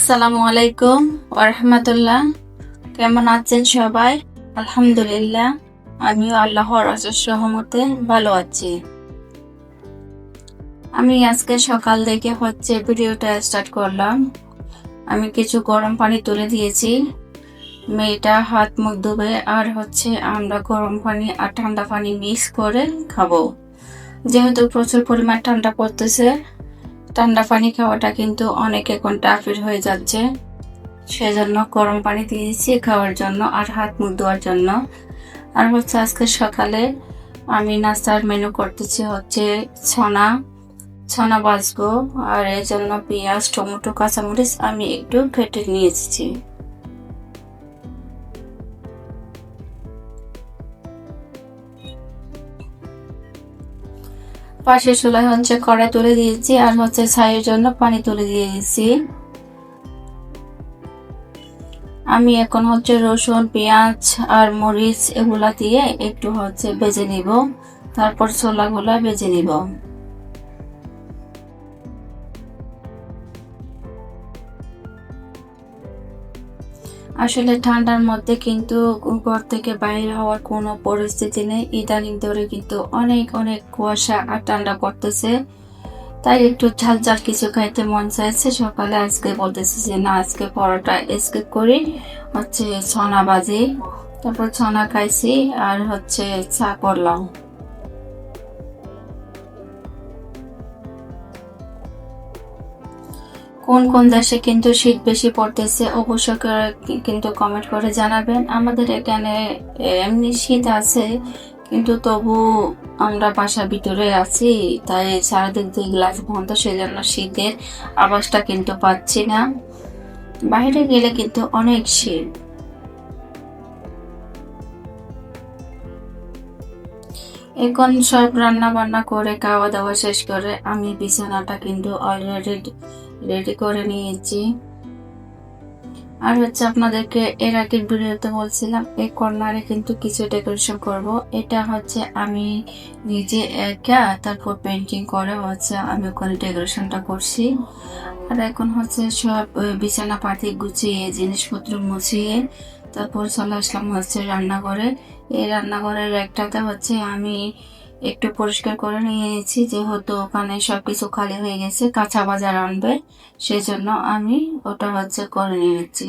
আসসালামু আলাইকুম ওয়া রাহমাতুল্লাহ। কেমন আছেন সবাই? আলহামদুলিল্লাহ, আমিও আল্লাহর অশেষ রহমতে ভালো আছি। আমি আজকে সকাল থেকে ভিডিওটা স্টার্ট করলাম। আমি কিছু গরম পানি তুলে দিয়েছি, মেয়েটা হাত মুখ ধুবে, আর আমরা গরম পানি আর ঠান্ডা পানি মিক্স করে খাবো। যেহেতু প্রচুর পরিমাণ ঠান্ডা পড়তেছে, ঠান্ডা পানি খাওয়াটা কিন্তু অনেক এখন টাফের হয়ে যাচ্ছে, সেজন্য গরম পানি দিয়েছি খাওয়ার জন্য আর হাত মুখ ধোয়ার জন্য। আর আজকে সকালে আমি নাস্তার মেনু করতেছি ছানা ভাজবো, আর এর জন্য পেঁয়াজ, টমেটো, কাঁচামরিচ আমি একটু কেটে নিয়ে এসেছি। পাশে চুলায় কড়াই তুলে দিয়েছি, আর ছাইয়ের জন্য পানি তুলে দিয়ে দিয়েছি। আমি এখন রসুন, পেঁয়াজ আর মরিচ এগুলা দিয়ে একটু ভেজে নিব, তারপর ছোলাগুলা ভেজে নিব। আসলে ঠান্ডার মধ্যে কিন্তু ঘর থেকে বাইরে হওয়ার কোনো পরিস্থিতি নেই। ইদানিং ধরে কিন্তু অনেক কুয়াশা আর ঠান্ডা পড়তেছে, তাই একটু ঝাল ঝাল কিছু খাইতে মন চাইছে। সকালে আজকে বলতেছি যে না, আজকে পরোটা স্কিপ করি, ছানা ভাজি, তারপর ছানা খাইছি আর চা করলাম। কোন কোন দেশে কিন্তু শীত বেশি পড়তেছে অবশ্যই কিন্তু কমেন্ট করে জানাবেন। আমাদের এখানে এমনি শীত আছে, কিন্তু তবু আমরা বাসার ভিতরে আছি, তাই সারাদিন 2 গ্লাস বন্ধ, সেজন্য শীতের আওয়াজটা কিন্তু পাচ্ছি না। বাইরে গেলে কিন্তু অনেক শীত। এখন সব রান্না বান্না করে খাওয়া দাওয়া শেষ করে আমি বিছানাটা কিন্তু অলরেডি রেডি করে নিয়েছি। আর আপনাদেরকে এর আগের ভিডিওতে বলছিলাম এই কর্নারে কিন্তু কিছু ডেকোরেশন করব। এটা আমি নিজে একা তারপর পেন্টিং করে আমি ওখানে ডেকোরেশনটা করছি। আর এখন সব বিছানা পাতি গুছিয়ে জিনিসপত্র মুছিয়ে তারপর চলে আসলাম রান্নাঘরে। এই রান্নাঘরের একটাতে আমি একটু পরিষ্কার করে নিয়েছি, যেহেতু ওখানে সবকিছু খালি হয়ে গেছে, কাঁচা বাজার আনবে, সেজন্য আমি ওটা করে নিয়েছি।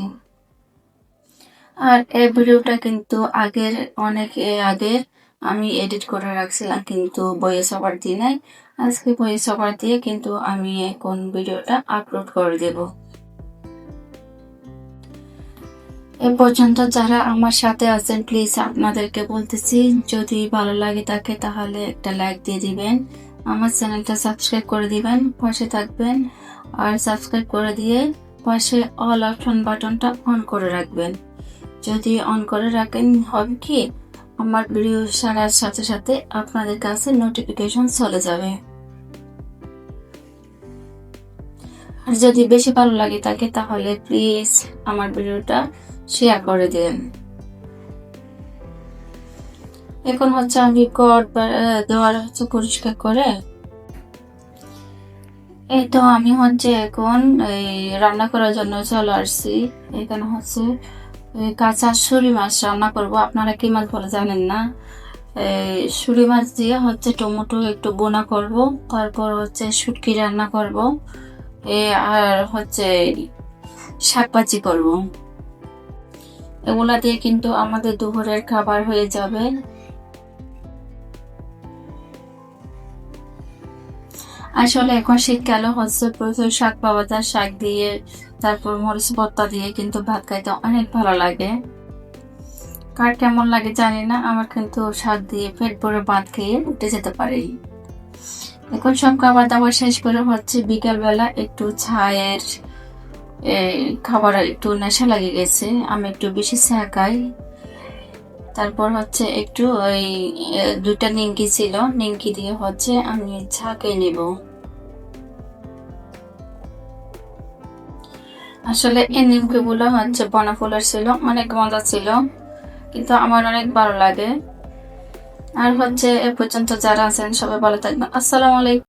আর এই ভিডিওটা কিন্তু অনেক আগে আমি এডিট করে রাখছিলাম, কিন্তু ভয়েস ওভার দিয়ে নাই। আজকে ভয়েস ওভার দিয়ে কিন্তু আমি এখন ভিডিওটা আপলোড করে দেব। এ পর্যন্ত যারা আমার সাথে আছেন, প্লিজ আপনাদেরকে বলতেছি, যদি ভালো লাগে থাকে তাহলে একটা লাইক দিয়ে দিবেন, আমার চ্যানেলটা সাবস্ক্রাইব করে দিবেন, পাশে থাকবেন। আর সাবস্ক্রাইব করে দিয়ে পাশে অল অপশন বাটনটা অন করে রাখবেন। যদি অন করে রাখেন হবে কি, আমার ভিডিও ছাড়ার সাথে সাথে আপনাদের কাছে নোটিফিকেশন চলে যাবে। আর যদি বেশি ভালো লাগে থাকে তাহলে প্লিজ আমার ভিডিওটা শেয়ার করে দেন। এখন আমি ঘর দেওয়ার পরিষ্কার করে এই তো আমি এখন এই রান্না করার জন্য চলে আসছি। এখানে কাঁচা শুঁড়ি মাছ রান্না করব। আপনারা কি মাছ বলে জানেন না। শুঁড়ি মাছ দিয়ে টমেটো একটু বোনা করব, তারপর শুটকি রান্না করব, আর শাক ভাজি করব। এগুলা দিয়ে কিন্তু আমাদের দুপুরের খাবার হয়ে যাবে। আসলে এখন শীতকালে প্রচুর শাক পাওয়া যায়, শাক দিয়ে তারপর মরিচ ভর্তা দিয়ে কিন্তু ভাত খাইতে অনেক ভালো লাগে। কার কেমন লাগে জানি না, আমার কিন্তু শাক দিয়ে পেট ভরে ভাত খেয়ে উঠে যেতে পারি। এখন সব খাবার দাবার শেষ করে বিকেল বেলা একটু ছায়ের খাবার একটু নেশা লাগে গেছে, আমি একটু বেশি চা খাই। তারপর একটু ওই 2টা নিমকি ছিল, নিমকি দিয়ে আমি চা খেয়ে নিব। আসলে এই নিমকি গুলো বনফুলের ছিল, অনেক মজা ছিল, কিন্তু আমার অনেক ভালো লাগে। আর এ পর্যন্ত যারা আছেন সবাই ভালো থাকবেন। আসসালামু আলাইকুম।